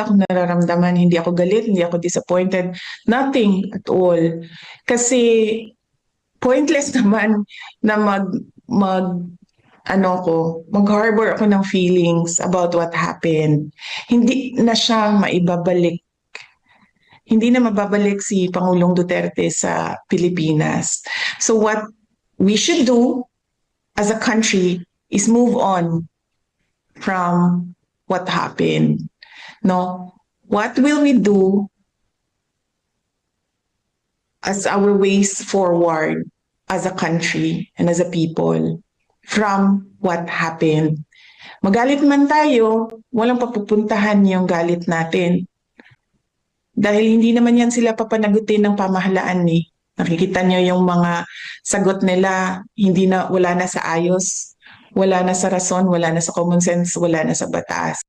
akong nararamdaman, hindi ako galit, hindi ako disappointed, nothing at all. Kasi pointless naman na mag-harbor ako ng feelings about what happened. Hindi na siya maibabalik. Hindi na mababalik si Pangulong Duterte sa Pilipinas. So what we should do as a country is move on from what happened. No? What will we do as our ways forward as a country and as a people from what happened? Magalit man tayo, walang papupuntahan yung galit natin. Dahil hindi naman yan sila papanagutin ng pamahalaan eh. Nakikita niyo yung mga sagot nila, wala na sa ayos, wala na sa rason, wala na sa common sense, wala na sa batas.